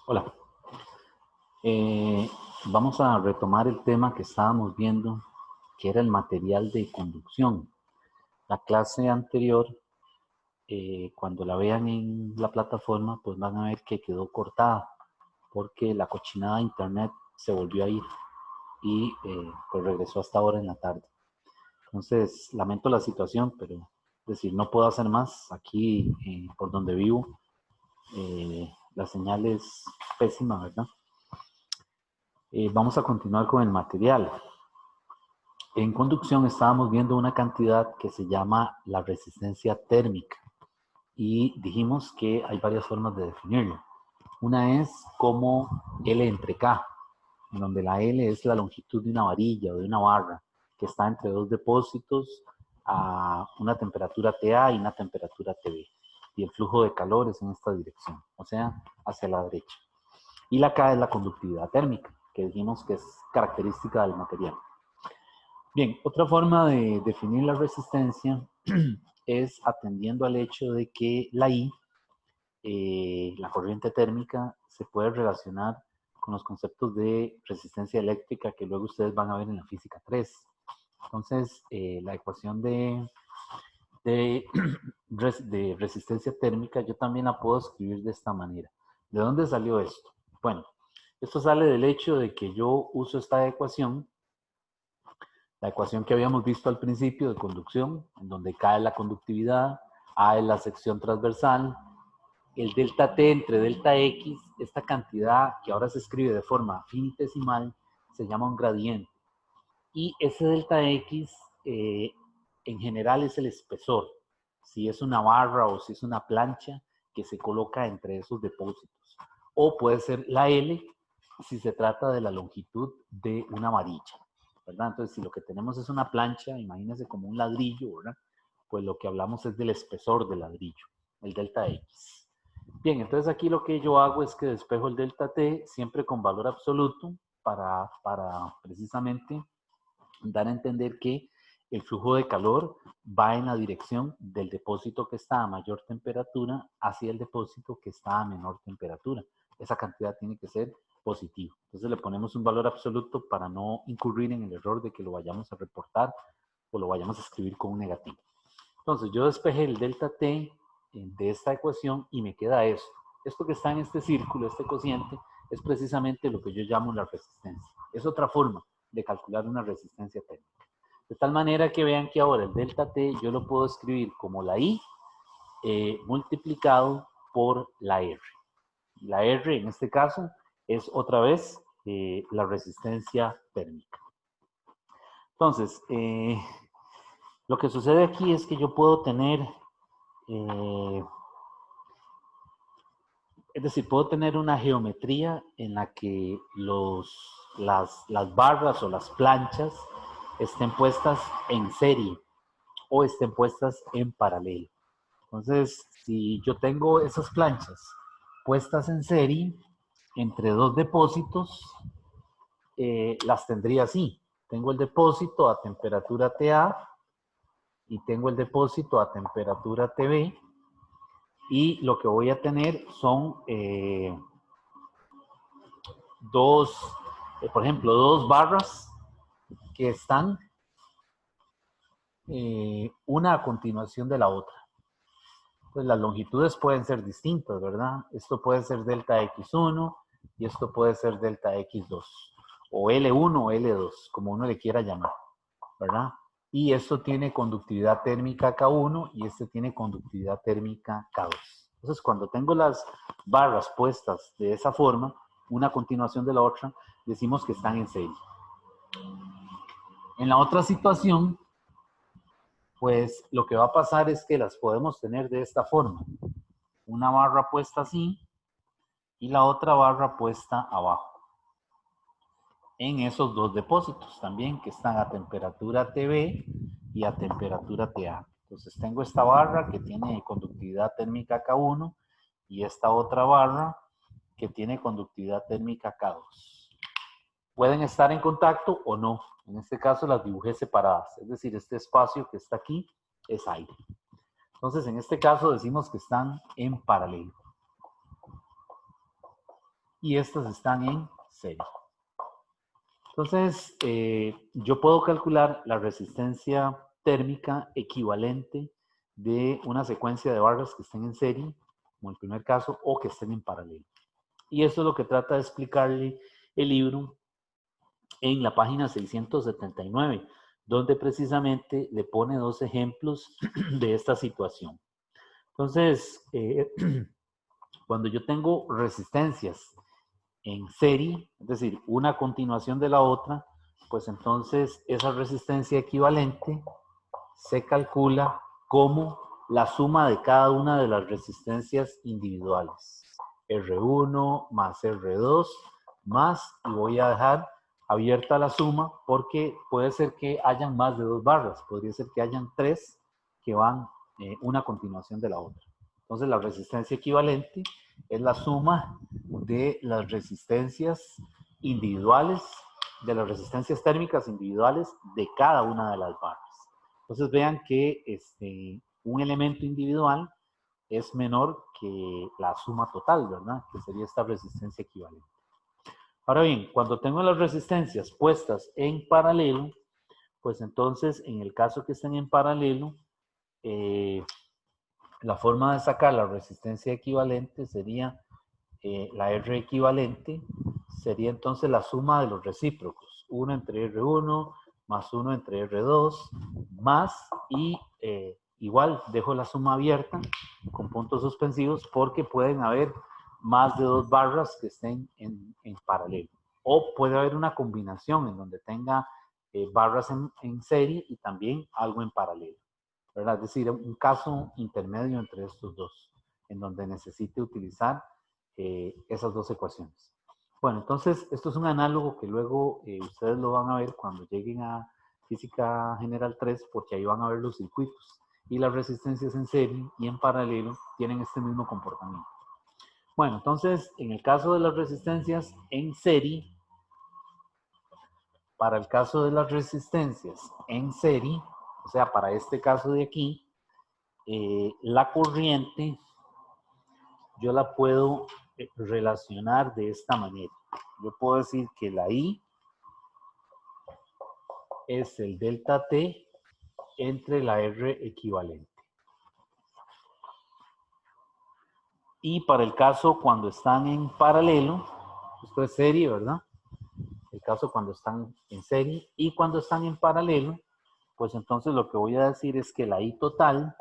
Hola. Vamos a retomar el tema que estábamos viendo, que era el material de conducción. La clase anterior, cuando la vean en la plataforma, pues van a ver que quedó cortada, porque la cochinada de internet se volvió a ir y pues regresó hasta ahora en la tarde. Entonces, lamento la situación, pero es decir, no puedo hacer más. Aquí, por donde vivo, la señal es pésima, ¿verdad? Vamos a continuar con el material. En conducción estábamos viendo una cantidad que se llama la resistencia térmica y dijimos que hay varias formas de definirlo. Una es como L entre K, en donde la L es la longitud de una varilla o de una barra que está entre dos depósitos a una temperatura TA y una temperatura TB. Y el flujo de calor es en esta dirección, o sea, hacia la derecha. Y la K es la conductividad térmica, que dijimos que es característica del material. Bien, otra forma de definir la resistencia es atendiendo al hecho de que la I, la corriente térmica, se puede relacionar con los conceptos de resistencia eléctrica que luego ustedes van a ver en la física 3. Entonces, la ecuación de, de resistencia térmica yo también la puedo escribir de esta manera. ¿De dónde salió esto? Bueno, esto sale del hecho de que yo uso esta ecuación, la ecuación que habíamos visto al principio de conducción, en donde K es la conductividad, A es la sección transversal, el delta T entre delta X, esta cantidad que ahora se escribe de forma finitesimal, se llama un gradiente. Y ese delta X en general es el espesor, si es una barra o si es una plancha que se coloca entre esos depósitos. O puede ser la L si se trata de la longitud de una varilla, ¿verdad? Entonces, si lo que tenemos es una plancha, imagínense como un ladrillo, ¿verdad? Pues lo que hablamos es del espesor del ladrillo, el delta X. Bien, entonces aquí lo que yo hago es que despejo el delta T siempre con valor absoluto para precisamente dar a entender que el flujo de calor va en la dirección del depósito que está a mayor temperatura hacia el depósito que está a menor temperatura. Esa cantidad tiene que ser positiva. Entonces le ponemos un valor absoluto para no incurrir en el error de que lo vayamos a reportar o lo vayamos a escribir con un negativo. Entonces yo despejé el delta T de esta ecuación y me queda esto. Esto que está en este círculo, este cociente, es precisamente lo que yo llamo la resistencia. Es otra forma de calcular una resistencia térmica. De tal manera que vean que ahora el delta T yo lo puedo escribir como la I multiplicado por la R. La R en este caso es otra vez la resistencia térmica. Entonces, lo que sucede aquí es que yo puedo tener, es decir, puedo tener una geometría en la que las barras o las planchas estén puestas en serie o estén puestas en paralelo. Entonces, si yo tengo esas planchas puestas en serie entre dos depósitos, las tendría así. Tengo el depósito a temperatura TA y tengo el depósito a temperatura TB y lo que voy a tener son por ejemplo, dos barras que están una a continuación de la otra. Pues las longitudes pueden ser distintas, ¿verdad? Esto puede ser delta X1 y esto puede ser delta X2 o L1 o L2, como uno le quiera llamar, ¿verdad? Y esto tiene conductividad térmica K1 y este tiene conductividad térmica K2. Entonces, cuando tengo las barras puestas de esa forma, una a continuación de la otra, decimos que están en serie. En la otra situación, pues lo que va a pasar es que las podemos tener de esta forma. Una barra puesta así y la otra barra puesta abajo. En esos dos depósitos también que están a temperatura TB y a temperatura TA. Entonces tengo esta barra que tiene conductividad térmica K1 y esta otra barra que tiene conductividad térmica K2. Pueden estar en contacto o no. En este caso las dibujé separadas. Es decir, este espacio que está aquí es aire. Entonces, en este caso decimos que están en paralelo. y estas están en serie. Entonces, yo puedo calcular la resistencia térmica equivalente de una secuencia de barras que estén en serie, como el primer caso, o que estén en paralelo. Y eso es lo que trata de explicarle el libro en la página 679, donde precisamente le pone dos ejemplos de esta situación. Entonces, cuando yo tengo resistencias en serie, es decir, una a continuación de la otra, pues entonces esa resistencia equivalente se calcula como la suma de cada una de las resistencias individuales. R1 más R2 más, y voy a dejar abierta la suma porque puede ser que hayan más de dos barras, podría ser que hayan tres que van una a continuación de la otra. Entonces la resistencia equivalente es la suma de las resistencias individuales, de las resistencias térmicas individuales de cada una de las barras. Entonces vean que un elemento individual es menor que la suma total, ¿verdad? Que sería esta resistencia equivalente. Ahora bien, cuando tengo las resistencias puestas en paralelo, pues entonces en el caso que estén en paralelo, la forma de sacar la resistencia equivalente sería la R equivalente, sería entonces la suma de los recíprocos. 1 entre R1 más 1 entre R2 más, y igual dejo la suma abierta con puntos suspensivos porque pueden haber más de dos barras que estén en paralelo. O puede haber una combinación en donde tenga barras en serie y también algo en paralelo, ¿verdad? Es decir, un caso intermedio entre estos dos, en donde necesite utilizar esas dos ecuaciones. Bueno, entonces esto es un análogo que luego ustedes lo van a ver cuando lleguen a Física General 3, porque ahí van a ver los circuitos. Y las resistencias en serie y en paralelo tienen este mismo comportamiento. Bueno, entonces, en el caso de las resistencias en serie, para el caso de las resistencias en serie, o sea, para este caso de aquí, la corriente yo la puedo relacionar de esta manera. Yo puedo decir que la I es el delta T entre la R equivalente. Y para el caso cuando están en paralelo, esto es serie, ¿verdad? El caso cuando están en serie y cuando están en paralelo, pues entonces lo que voy a decir es que la I total,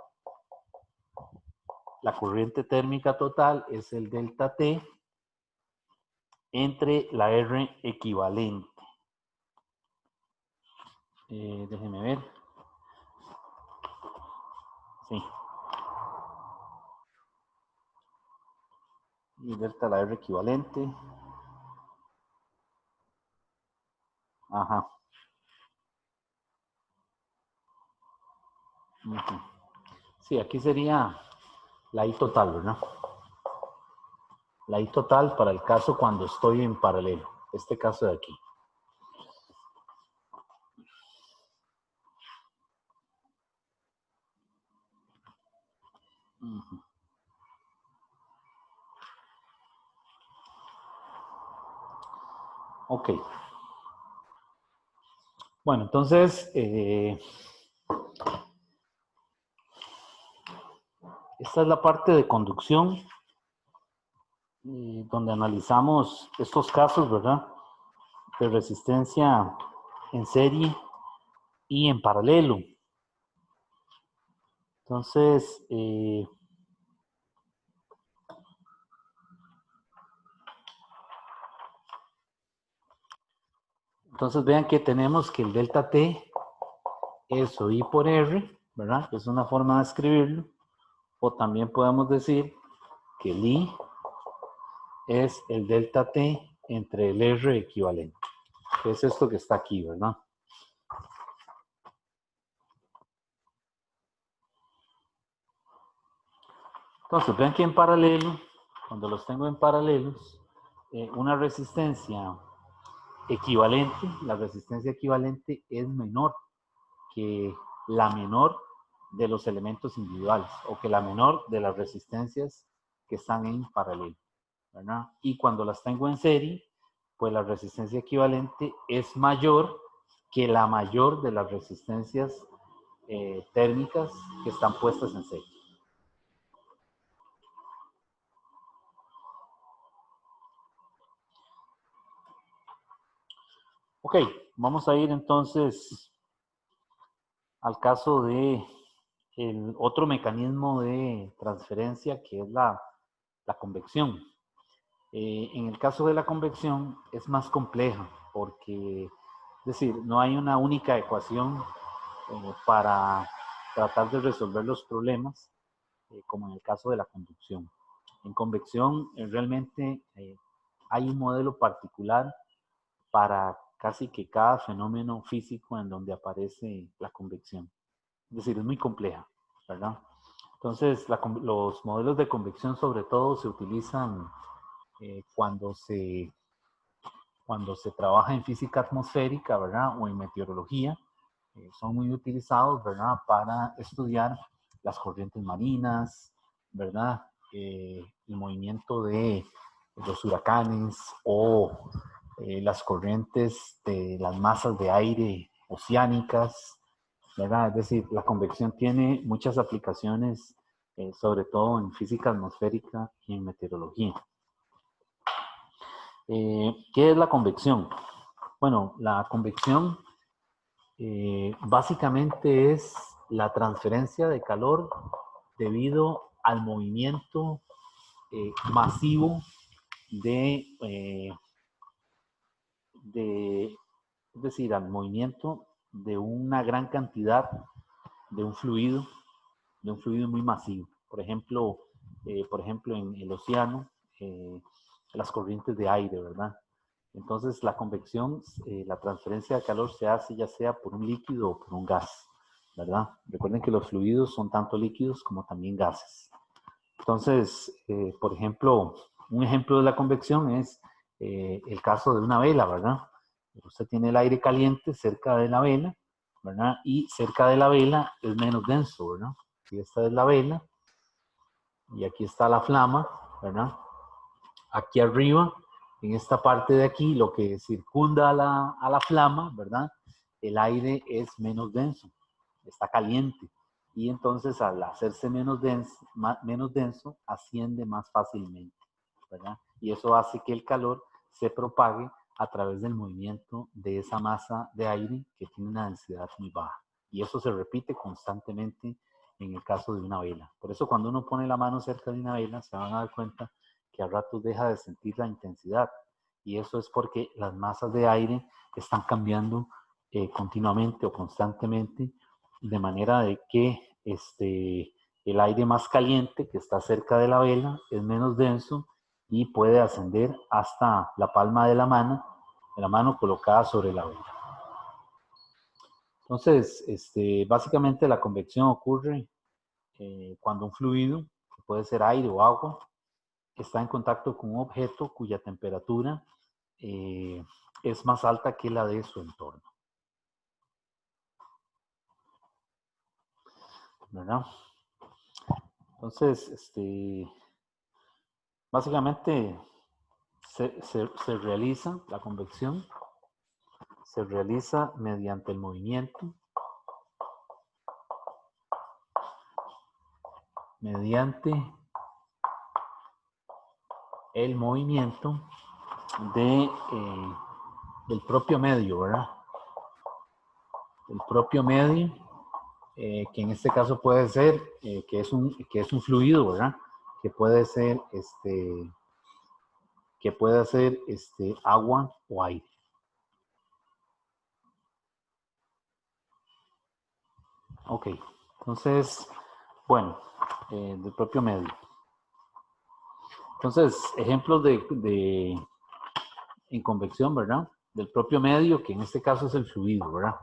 la corriente térmica total, es el delta T entre la R equivalente. Déjenme ver. Sí. Y delta la R equivalente. Ajá. Sí, aquí sería la I total, ¿verdad? La I total para el caso cuando estoy en paralelo. Este caso de aquí. Ok. Bueno, entonces, esta es la parte de conducción, donde analizamos estos casos, ¿verdad? De resistencia en serie y en paralelo. Entonces, vean que tenemos que el delta T es I por R, ¿verdad? Es una forma de escribirlo. O también podemos decir que el I es el delta T entre el R equivalente. Que es esto que está aquí, ¿verdad? Entonces, vean que en paralelo, cuando los tengo en paralelos, una resistencia equivalente, la resistencia equivalente es menor que la menor de los elementos individuales o que la menor de las resistencias que están en paralelo, ¿verdad? Y cuando las tengo en serie, pues la resistencia equivalente es mayor que la mayor de las resistencias térmicas que están puestas en serie. Ok, vamos a ir entonces al caso de el otro mecanismo de transferencia, que es la convección. En el caso de la convección es más compleja porque, es decir, no hay una única ecuación para tratar de resolver los problemas, como en el caso de la conducción. En convección realmente hay un modelo particular para casi que cada fenómeno físico en donde aparece la convección. Es decir, es muy compleja, ¿verdad? Entonces, los modelos de convección sobre todo se utilizan cuando se trabaja en física atmosférica, ¿verdad? O en meteorología. Son muy utilizados, ¿verdad? Para estudiar las corrientes marinas, ¿verdad? El movimiento de los huracanes o las corrientes de las masas de aire oceánicas, ¿verdad? Es decir, la convección tiene muchas aplicaciones, sobre todo en física atmosférica y en meteorología. ¿Qué es la convección? Bueno, la convección básicamente es la transferencia de calor debido al movimiento masivo es decir, al movimiento de una gran cantidad de un fluido muy masivo. Por ejemplo, en el océano, las corrientes de aire, ¿verdad? Entonces, la convección, la transferencia de calor se hace ya sea por un líquido o por un gas, ¿verdad? Recuerden que los fluidos son tanto líquidos como también gases. Entonces, por ejemplo, un ejemplo de la convección es el caso de una vela, ¿verdad? Usted tiene el aire caliente cerca de la vela, ¿verdad? Y cerca de la vela es menos denso, ¿verdad? Aquí esta es la vela y aquí está la flama, ¿verdad? Aquí arriba, en esta parte de aquí, lo que circunda a la flama, ¿verdad? El aire es menos denso, está caliente. Y entonces al hacerse menos denso, asciende más fácilmente, ¿verdad? Y eso hace que el calor se propague a través del movimiento de esa masa de aire que tiene una densidad muy baja. Y eso se repite constantemente en el caso de una vela. Por eso cuando uno pone la mano cerca de una vela, se van a dar cuenta que a ratos deja de sentir la intensidad. Y eso es porque las masas de aire están cambiando continuamente o constantemente, de manera de que el aire más caliente que está cerca de la vela es menos denso y puede ascender hasta la palma de la mano colocada sobre la vela. Entonces, básicamente la convección ocurre cuando un fluido, que puede ser aire o agua, está en contacto con un objeto cuya temperatura es más alta que la de su entorno, ¿verdad? Entonces, básicamente se realiza la convección, se realiza mediante el movimiento, de, del propio medio, ¿verdad? El propio medio, que en este caso puede ser, que es un fluido, ¿verdad? Que puede ser, agua o aire. Ok, entonces, bueno, del propio medio. Entonces, ejemplos en convección, ¿verdad? Del propio medio, que en este caso es el fluido, ¿verdad?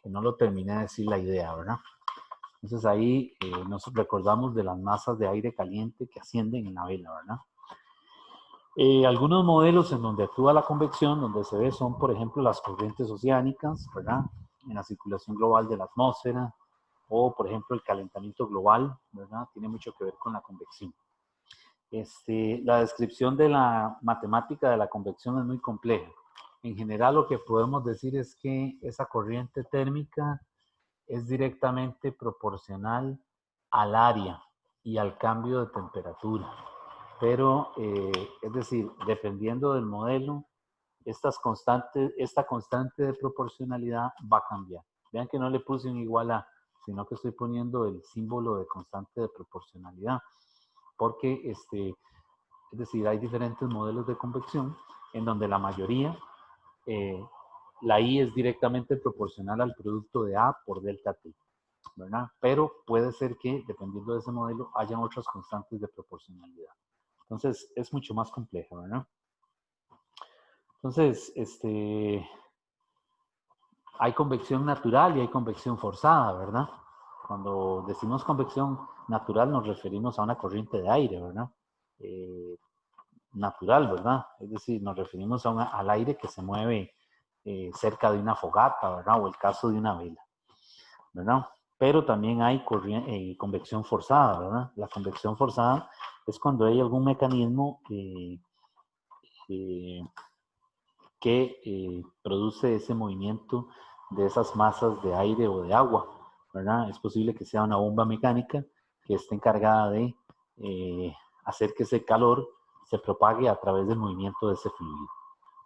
Que no lo terminé de decir la idea, ¿verdad? Entonces ahí nos recordamos de las masas de aire caliente que ascienden en la vela, ¿verdad? Algunos modelos en donde actúa la convección, donde se ve, son, por ejemplo, las corrientes oceánicas, ¿verdad? En la circulación global de la atmósfera, o, por ejemplo, el calentamiento global, ¿verdad? Tiene mucho que ver con la convección. La descripción de la matemática de la convección es muy compleja. En general, lo que podemos decir es que esa corriente térmica es directamente proporcional al área y al cambio de temperatura. Pero, es decir, dependiendo del modelo, esta constante de proporcionalidad va a cambiar. Vean que no le puse un igual a, sino que estoy poniendo el símbolo de constante de proporcionalidad. Porque, es decir, hay diferentes modelos de convección en donde la mayoría, la I es directamente proporcional al producto de A por delta T, ¿verdad? Pero puede ser que, dependiendo de ese modelo, hayan otras constantes de proporcionalidad. Entonces, es mucho más compleja, ¿verdad? Entonces, hay convección natural y hay convección forzada, ¿verdad? Cuando decimos convección natural nos referimos a una corriente de aire, ¿verdad? Natural, ¿verdad? Es decir, nos referimos a al aire que se mueve cerca de una fogata, ¿verdad? O el caso de una vela, ¿verdad? Pero también hay convección forzada, ¿verdad? La convección forzada es cuando hay algún mecanismo que produce ese movimiento de esas masas de aire o de agua, ¿verdad? Es posible que sea una bomba mecánica que esté encargada de hacer que ese calor se propague a través del movimiento de ese fluido.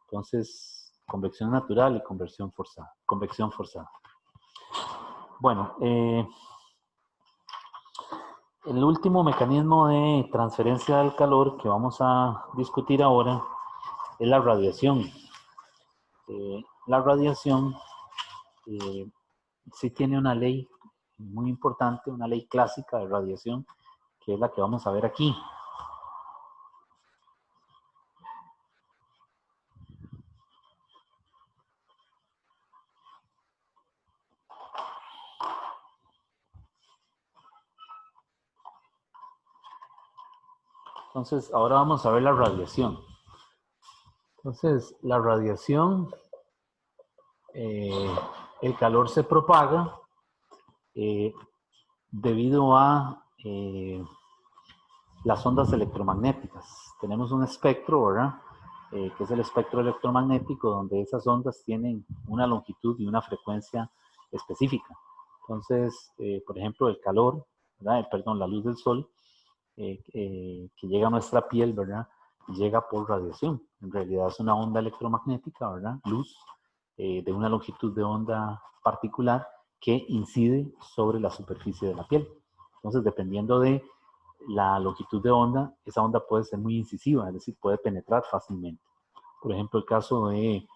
Entonces, convección natural y convección forzada. Bueno, el último mecanismo de transferencia del calor que vamos a discutir ahora es la radiación. La radiación sí tiene una ley muy importante, una ley clásica de radiación, que es la que vamos a ver aquí. Entonces, ahora vamos a ver la radiación. Entonces, la radiación, el calor se propaga debido a las ondas electromagnéticas. Tenemos un espectro, ¿verdad? Que es el espectro electromagnético, donde esas ondas tienen una longitud y una frecuencia específica. Entonces, por ejemplo, el calor, ¿verdad? Perdón, la luz del sol, que llega a nuestra piel, ¿verdad? Llega por radiación. En realidad es una onda electromagnética, ¿verdad? Luz de una longitud de onda particular que incide sobre la superficie de la piel. Entonces, dependiendo de la longitud de onda, esa onda puede ser muy incisiva, es decir, puede penetrar fácilmente. Por ejemplo, el caso de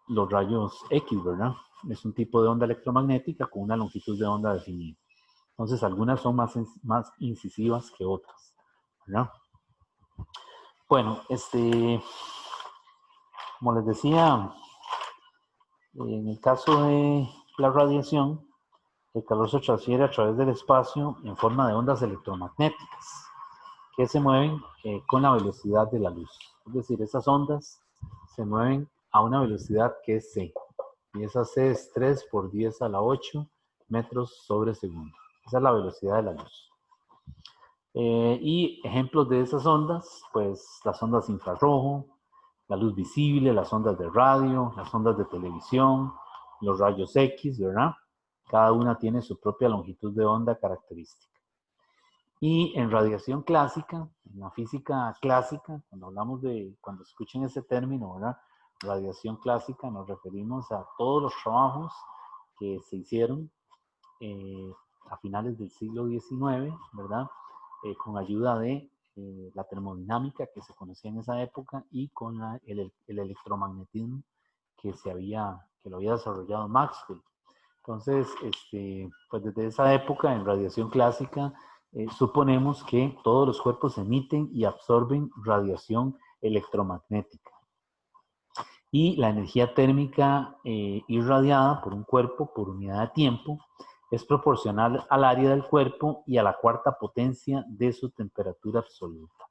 los rayos X, ¿verdad? Es un tipo de onda electromagnética con una longitud de onda definida. Entonces, algunas son más incisivas que otras, ¿verdad? Bueno, como les decía, en el caso de la radiación, el calor se transfiere a través del espacio en forma de ondas electromagnéticas que se mueven con la velocidad de la luz. Es decir, esas ondas se mueven a una velocidad que es c. Y esa c es 3 por 10 a la 8 metros sobre segundo. Esa es la velocidad de la luz. Y ejemplos de esas ondas, pues las ondas infrarrojo, la luz visible, las ondas de radio, las ondas de televisión, los rayos X, ¿verdad? Cada una tiene su propia longitud de onda característica. Y en radiación clásica, en la física clásica, cuando escuchen ese término, ¿verdad? Radiación clásica, nos referimos a todos los trabajos que se hicieron a finales del siglo XIX, ¿verdad? Con ayuda de la termodinámica que se conocía en esa época y con el electromagnetismo que lo había desarrollado Maxwell. Entonces, pues desde esa época en radiación clásica suponemos que todos los cuerpos emiten y absorben radiación electromagnética. Y la energía térmica irradiada por un cuerpo por unidad de tiempo es proporcional al área del cuerpo y a la cuarta potencia de su temperatura absoluta.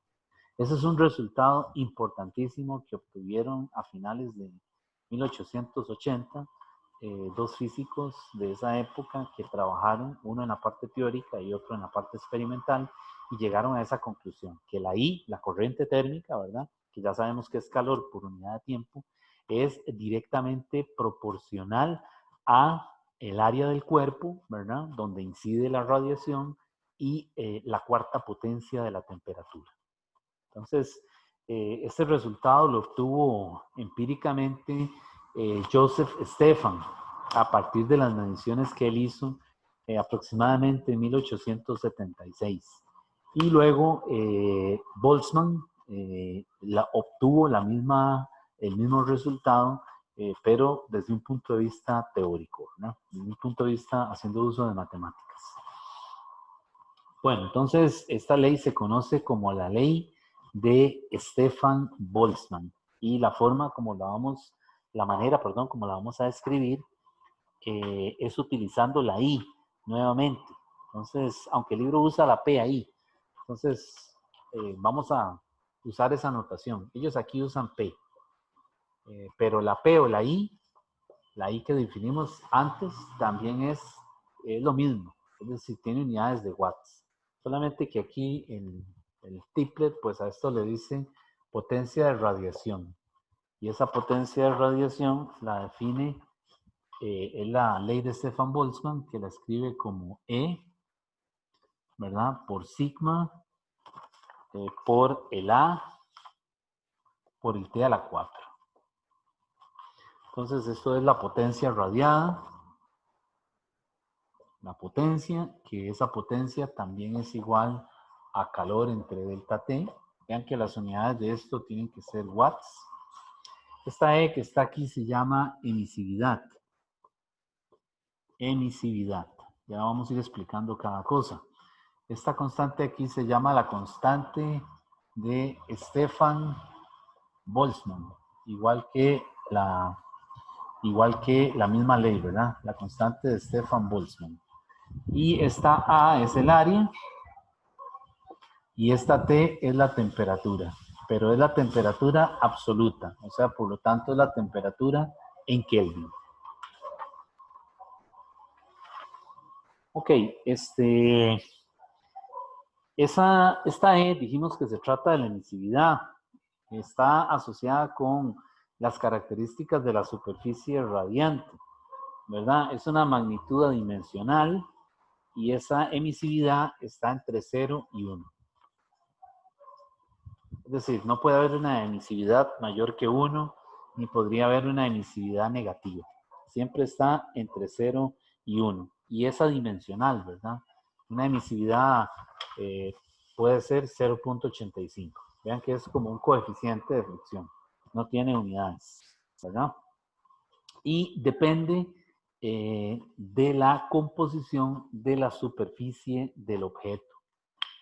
Ese es un resultado importantísimo que obtuvieron a finales de 1880 dos físicos de esa época que trabajaron, uno en la parte teórica y otro en la parte experimental, y llegaron a esa conclusión, que la I, la corriente térmica, ¿verdad? Que ya sabemos que es calor por unidad de tiempo, es directamente proporcional a el área del cuerpo, ¿verdad? Donde incide la radiación y la cuarta potencia de la temperatura. Entonces, este resultado lo obtuvo empíricamente Joseph Stefan a partir de las mediciones que él hizo aproximadamente en 1876. Y luego Boltzmann obtuvo el mismo resultado, pero desde un punto de vista teórico, ¿no? Desde un punto de vista haciendo uso de matemáticas. Bueno, entonces esta ley se conoce como la ley de Stefan Boltzmann, y la forma como la manera, perdón, como la vamos a describir es utilizando la I nuevamente. Entonces, aunque el libro usa la P ahí, entonces vamos a usar esa notación. Ellos aquí usan P, pero la P o la I que definimos antes también es lo mismo, es decir, tiene unidades de watts. Solamente que aquí el triplet, pues a esto le dicen potencia de radiación. Y esa potencia de radiación la define, es la ley de Stefan Boltzmann, que la escribe como E, ¿verdad? Por sigma, por el A, por el T a la 4. Entonces, esto es la potencia radiada. La potencia, que esa potencia también es igual a calor entre delta T. Vean que las unidades de esto tienen que ser watts. Esta E que está aquí se llama emisividad. Emisividad. Ya vamos a ir explicando cada cosa. Esta constante aquí se llama la constante de Stefan Boltzmann, igual que la misma ley, ¿verdad? La constante de Stefan Boltzmann. Y esta A es el área y esta T es la temperatura, pero es la temperatura absoluta, o sea, por lo tanto es la temperatura en Kelvin. Ok, esta E dijimos que se trata de la emisividad. Está asociada con las características de la superficie radiante, ¿verdad? Es una magnitud adimensional y esa emisividad está entre 0 y 1. Es decir, no puede haber una emisividad mayor que 1, ni podría haber una emisividad negativa. Siempre está entre 0 y 1. Y es adimensional, ¿verdad? Una emisividad puede ser 0.85. Vean que es como un coeficiente de fricción. No tiene unidades, ¿verdad? Y depende de la composición de la superficie del objeto.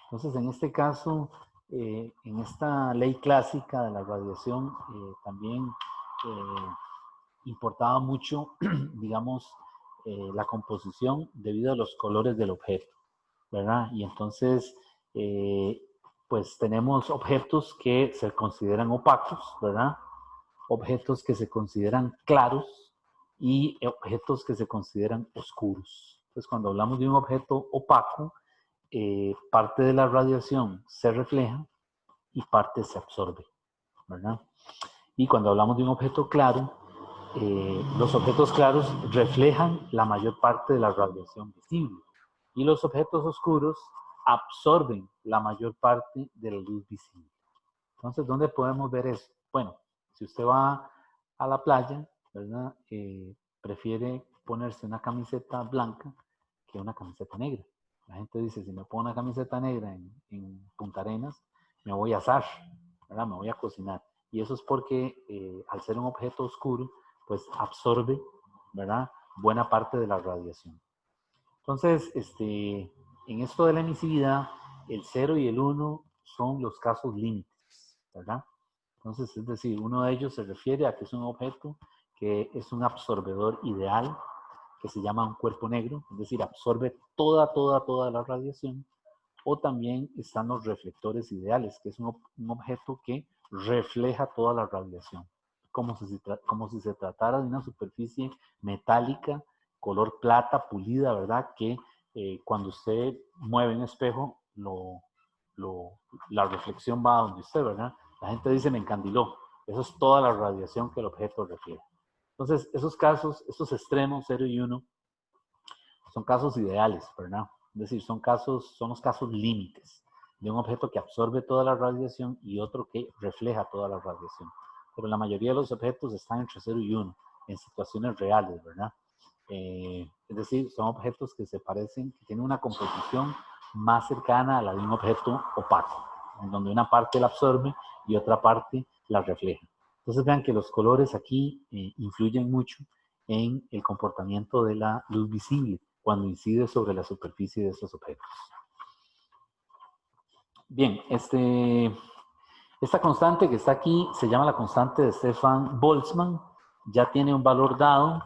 Entonces, en este caso, en esta ley clásica de la radiación, también importaba mucho, digamos, la composición debido a los colores del objeto, ¿verdad? Y entonces, pues tenemos objetos que se consideran opacos, ¿verdad? Objetos que se consideran claros y objetos que se consideran oscuros. Entonces, cuando hablamos de un objeto opaco, parte de la radiación se refleja y parte se absorbe, ¿verdad? Y cuando hablamos de un objeto claro, los objetos claros reflejan la mayor parte de la radiación visible y los objetos oscuros absorben la mayor parte de la luz visible. Entonces, ¿dónde podemos ver eso? Bueno, si usted va a la playa, ¿verdad? Prefiere ponerse una camiseta blanca que una camiseta negra. La gente dice, si me pongo una camiseta negra en Punta Arenas, me voy a asar, ¿verdad? Me voy a cocinar. Y eso es porque al ser un objeto oscuro, pues absorbe, ¿verdad? Buena parte de la radiación. Entonces, en esto de la emisividad, el 0 y el 1 son los casos límites, ¿verdad? Entonces, es decir, uno de ellos se refiere a que es un objeto que es un absorbedor ideal, que se llama un cuerpo negro, es decir, absorbe toda la radiación. O también están los reflectores ideales, que es un objeto que refleja toda la radiación, como si se tratara de una superficie metálica, color plata, pulida, ¿verdad? Que cuando usted mueve un espejo, la reflexión va a donde usted, ¿verdad? La gente dice me encandiló. Eso es toda la radiación que el objeto refiere. Entonces, esos casos, estos extremos 0 y 1, son casos ideales, ¿verdad? Es decir, son los casos límites de un objeto que absorbe toda la radiación y otro que refleja toda la radiación. Pero la mayoría de los objetos están entre 0 y 1, en situaciones reales, ¿verdad? Es decir, son objetos que se parecen, que tienen una composición más cercana a la de un objeto opaco, en donde una parte la absorbe y otra parte la refleja. Entonces vean que los colores aquí influyen mucho en el comportamiento de la luz visible cuando incide sobre la superficie de estos objetos. Bien, esta constante que está aquí se llama la constante de Stefan Boltzmann, ya tiene un valor dado,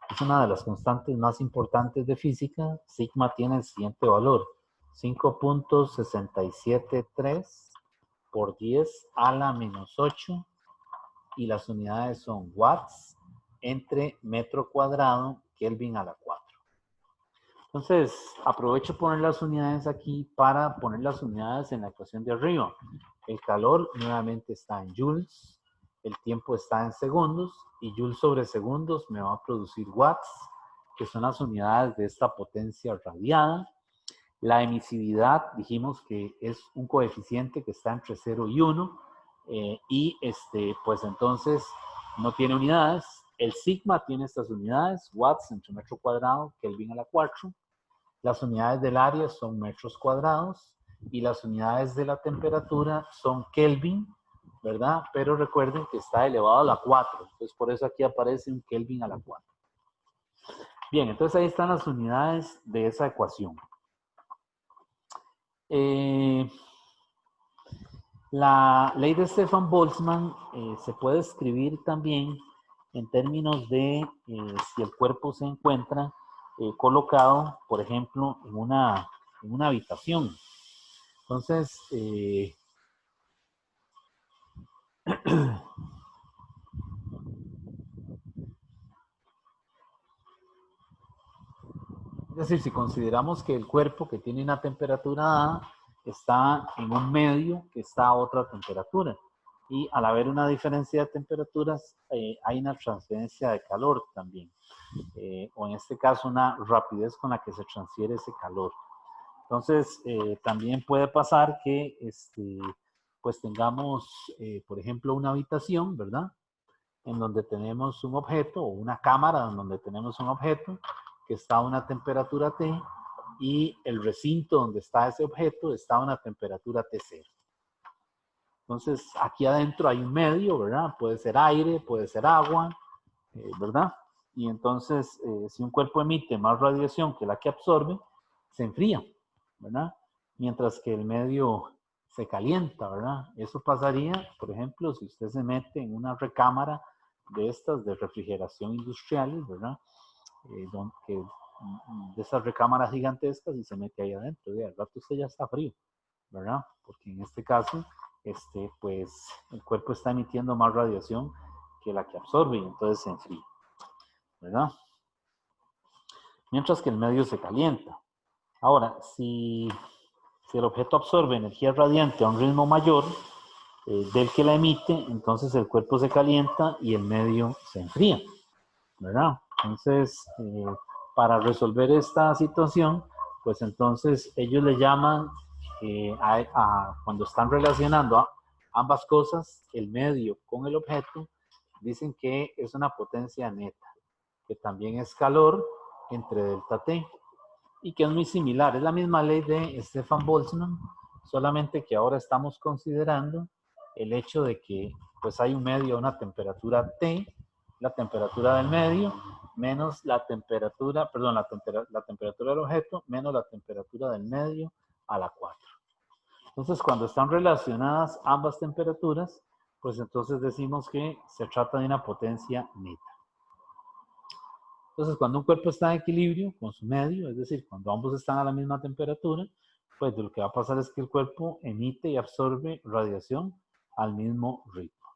es una de las constantes más importantes de física. Sigma tiene el siguiente valor, 5.673 por 10 a la menos 8, y las unidades son watts entre metro cuadrado, Kelvin a la 4. Entonces, aprovecho poner las unidades aquí para poner las unidades en la ecuación de arriba. El calor nuevamente está en joules, el tiempo está en segundos, y joules sobre segundos me va a producir watts, que son las unidades de esta potencia radiada. La emisividad, dijimos que es un coeficiente que está entre 0 y 1, y pues entonces no tiene unidades. El sigma tiene estas unidades, watts entre metro cuadrado, Kelvin a la 4. Las unidades del área son metros cuadrados y las unidades de la temperatura son Kelvin, ¿verdad? Pero recuerden que está elevado a la 4, entonces por eso aquí aparece un Kelvin a la 4. Bien, entonces ahí están las unidades de esa ecuación. La ley de Stefan Boltzmann se puede escribir también en términos de si el cuerpo se encuentra colocado, por ejemplo, en una habitación. Entonces, es decir, si consideramos que el cuerpo que tiene una temperatura dada está en un medio que está a otra temperatura, y al haber una diferencia de temperaturas hay una transferencia de calor también, o en este caso una rapidez con la que se transfiere ese calor. Entonces, también puede pasar que pues tengamos, por ejemplo, una habitación, ¿verdad? En donde tenemos un objeto, o una cámara en donde tenemos un objeto que está a una temperatura T, y el recinto donde está ese objeto está a una temperatura T0. Entonces, aquí adentro hay un medio, ¿verdad? Puede ser aire, puede ser agua, ¿verdad? Y entonces, si un cuerpo emite más radiación que la que absorbe, se enfría, ¿verdad? Mientras que el medio se calienta, ¿verdad? Eso pasaría, por ejemplo, si usted se mete en una recámara de estas de refrigeración industriales, ¿verdad? De esas recámaras gigantescas, y se mete ahí adentro, y al rato usted ya está frío, ¿verdad? Porque en este caso, pues el cuerpo está emitiendo más radiación que la que absorbe, y entonces se enfría, ¿verdad? Mientras que el medio se calienta. Ahora, si el objeto absorbe energía radiante a un ritmo mayor del que la emite, entonces el cuerpo se calienta y el medio se enfría, ¿verdad? Entonces, para resolver esta situación, pues entonces ellos le llaman, cuando están relacionando ambas cosas, el medio con el objeto, dicen que es una potencia neta, que también es calor entre delta T, y que es muy similar. Es la misma ley de Stefan Boltzmann, solamente que ahora estamos considerando el hecho de que pues hay un medio a una temperatura T, la temperatura del medio, menos la temperatura, perdón, la temperatura del objeto, menos la temperatura del medio a la 4. Entonces, cuando están relacionadas ambas temperaturas, pues entonces decimos que se trata de una potencia neta. Entonces, cuando un cuerpo está en equilibrio con su medio, es decir, cuando ambos están a la misma temperatura, pues lo que va a pasar es que el cuerpo emite y absorbe radiación al mismo ritmo.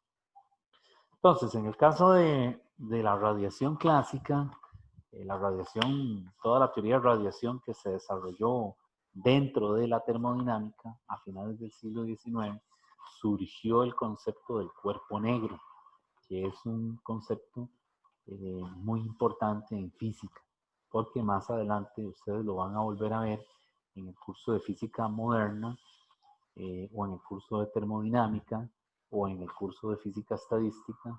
Entonces, en el caso de la radiación clásica, toda la teoría de radiación que se desarrolló dentro de la termodinámica a finales del siglo XIX, surgió el concepto del cuerpo negro, que es un concepto muy importante en física, porque más adelante ustedes lo van a volver a ver en el curso de física moderna, o en el curso de termodinámica, o en el curso de física estadística,